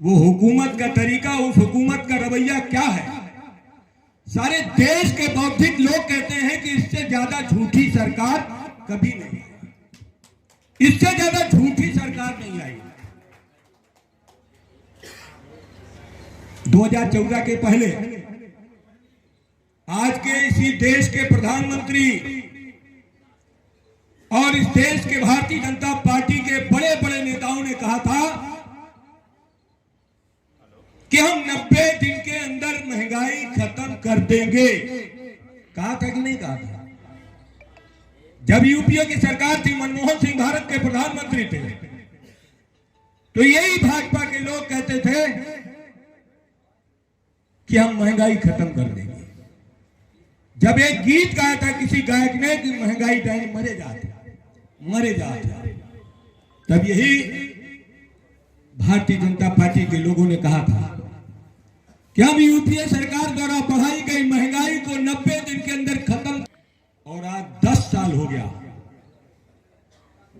वो हुकूमत का तरीका, उस हुकूमत का रवैया क्या है। सारे देश के बौद्धिक लोग कहते हैं कि इससे ज्यादा झूठी सरकार कभी नहीं आई, इससे ज्यादा झूठी सरकार नहीं आई। 2014 के पहले आज के इसी देश के प्रधानमंत्री और इस देश के भारतीय जनता पार्टी के बड़े बड़े नेताओं ने कहा था कि हम 90 दिन के अंदर महंगाई खत्म कर देंगे। कहा था कि नहीं कहा था? जब यूपीए की सरकार थी, मनमोहन सिंह भारत के प्रधानमंत्री थे, तो यही भाजपा के लोग कहते थे कि हम महंगाई खत्म कर देंगे। जब एक गीत गाया था किसी गायक ने कि महंगाई टाइम मरे जाते, तब यही भारतीय जनता पार्टी के लोगों ने कहा था कि हम यूपीए सरकार द्वारा बढ़ाई गई महंगाई को 90 दिन के अंदर खत्म। और आज 10 साल हो गया।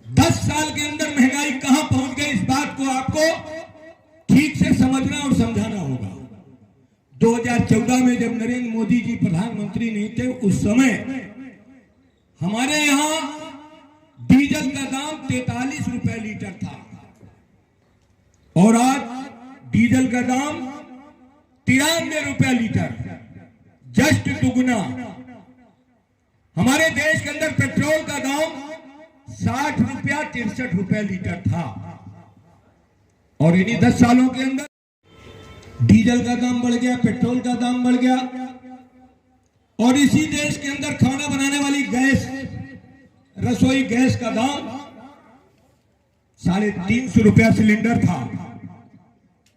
10 साल के अंदर महंगाई कहां पहुंच गई, इस बात को आपको ठीक से समझना और समझाना होगा। 2014 में जब नरेंद्र मोदी जी प्रधानमंत्री नहीं थे, उस समय हमारे यहां डीजल का दाम 43 रुपए लीटर था और आज डीजल का दाम 93 रुपया लीटर, जस्ट दुगुना। हमारे देश के अंदर पेट्रोल का दाम 60 रुपया 63 रुपया लीटर था और इन्हीं 10 सालों के अंदर डीजल का दाम बढ़ गया, पेट्रोल का दाम बढ़ गया। और इसी देश के अंदर खाना बनाने वाली गैस, रसोई गैस का दाम 350 रुपया सिलेंडर था।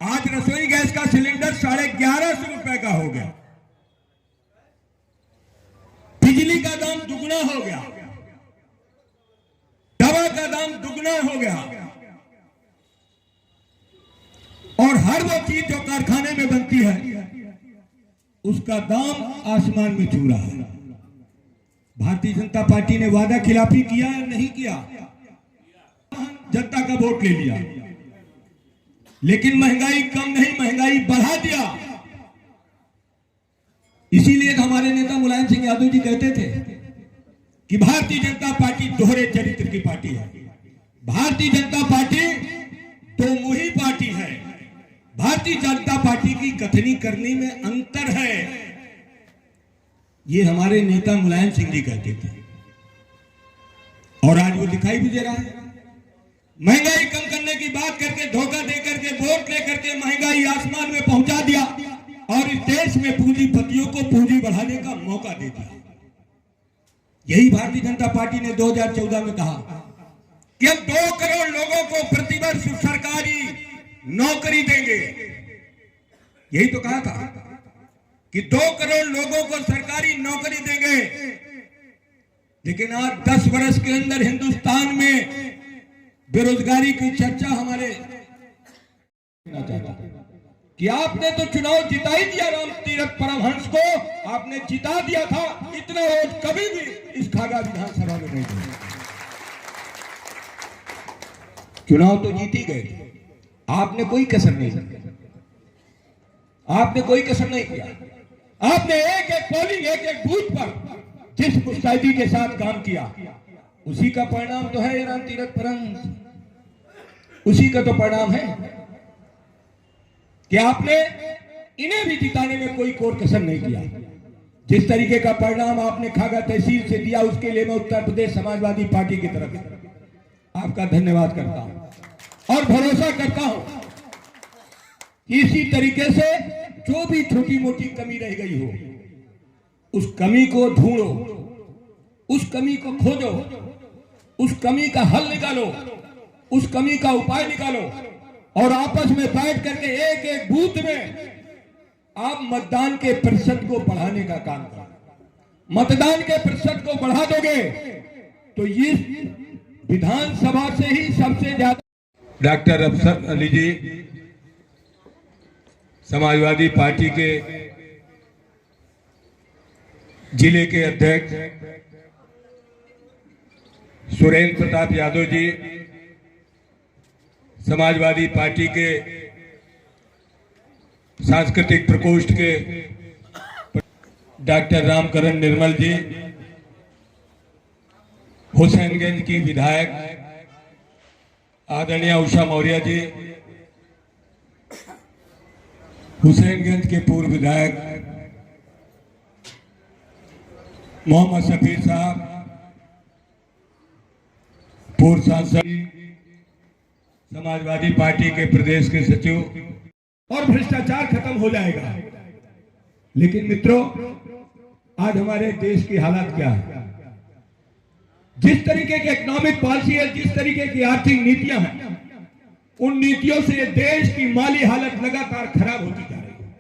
आज रसोई गैस का सिलेंडर 1150 रुपए का हो गया। बिजली का दाम दुगना हो गया, दवा का दाम दुगना हो गया और हर वो चीज जो कारखाने में बनती है उसका दाम आसमान में छू रहा है। भारतीय जनता पार्टी ने वादा खिलाफी किया या नहीं किया? जनता का वोट ले लिया, लेकिन महंगाई कम नहीं, महंगाई बढ़ा दिया। इसीलिए हमारे नेता मुलायम सिंह यादव जी कहते थे कि भारतीय जनता पार्टी दोहरे चरित्र की पार्टी है। भारतीय जनता पार्टी दो मुही पार्टी है। भारतीय जनता पार्टी की कथनी करनी में अंतर है, ये हमारे नेता मुलायम सिंह जी कहते थे और आज वो दिखाई भी दे रहा है। महंगाई कम करने की बात करके, धोखा देकर के, वोट लेकर के महंगाई आसमान में पहुंचा दिया और इस देश में पूंजीपतियों को पूंजी बढ़ाने का मौका दे दिया। यही भारतीय जनता पार्टी ने 2014 में कहा कि हम 2 करोड़ लोगों को प्रतिवर्ष सरकारी नौकरी देंगे। यही तो कहा था कि 2 करोड़ लोगों को सरकारी नौकरी देंगे। लेकिन आज 10 वर्ष के अंदर हिंदुस्तान में बेरोजगारी की चर्चा हमारे कि आपने तो चुनाव जिता ही दिया, राम तीरथ परमहंस को आपने जिता दिया था। इतना वोट कभी भी इस खागा विधानसभा में नहीं दिया। चुनाव तो जीत ही गए, आपने कोई कसर नहीं किया, आपने कोई कसर नहीं किया। आपने एक एक पोलिंग, एक एक बूथ पर जिस मुस्तैदी के साथ काम किया, उसी का परिणाम तो है राम तीरथ परमहंस, उसी का तो परिणाम है कि आपने इन्हें भी जिताने में कोई कोर कसर नहीं किया। जिस तरीके का परिणाम आपने खागा तहसील से दिया, उसके लिए मैं उत्तर प्रदेश समाजवादी पार्टी की तरफ से आपका धन्यवाद करता हूं और भरोसा करता हूं कि इसी तरीके से जो भी छोटी मोटी कमी रह गई हो, उस कमी को ढूंढो, उस कमी को खोजो, उस कमी का हल निकालो, उस कमी का उपाय निकालो और आपस में बैठ करके एक एक बूथ में आप मतदान के प्रतिशत को बढ़ाने का काम करो। मतदान के प्रतिशत को बढ़ा दोगे तो ये विधानसभा से ही सबसे ज्यादा। डॉक्टर अफसर अली जी समाजवादी पार्टी के जिले के अध्यक्ष, सुरेंद्र प्रताप यादव जी समाजवादी पार्टी के सांस्कृतिक प्रकोष्ठ के डॉक्टर रामकरण निर्मल जी, हुसैनगंज की विधायक आदरणीय उषा मौर्य जी, हुसैनगंज के पूर्व विधायक मोहम्मद शफीर साहब, पूर्व सांसद, समाजवादी पार्टी के प्रदेश के सचिव, और भ्रष्टाचार खत्म हो जाएगा। लेकिन मित्रों, आज हमारे देश की हालत क्या है? जिस तरीके की इकोनॉमिक पॉलिसी है, जिस तरीके की आर्थिक नीतियां हैं, उन नीतियों से देश की माली हालत लगातार खराब होती जा रही है।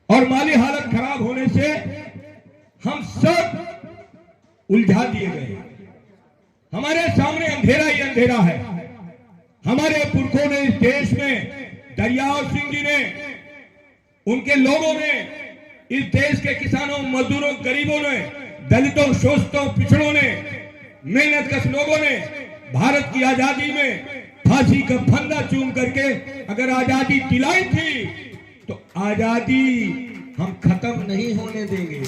और माली हालत खराब होने से हम सब उलझा दिए गए। हमारे सामने अंधेरा ही अंधेरा है। हमारे पुरखों ने इस देश में, दरियाव सिंह जी ने, उनके लोगों ने, इस देश के किसानों, मजदूरों, गरीबों ने, दलितों, शोषितों, पिछड़ों ने, मेहनतकश लोगों ने भारत की आजादी में फांसी का फंदा चूम करके अगर आजादी दिलाई थी, तो आजादी हम खत्म नहीं होने देंगे।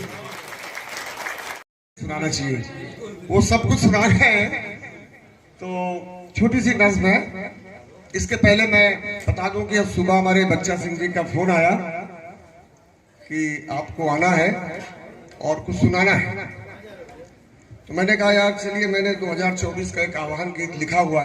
सुनाना चाहिए, वो सब कुछ सुना है। तो छोटी सी नज्म है। इसके पहले मैं बता दूं कि अब सुबह हमारे बच्चा सिंह जी का फोन आया कि आपको आना है और कुछ सुनाना है। तो मैंने कहा यार चलिए, मैंने 2024 का एक आह्वान गीत लिखा हुआ है।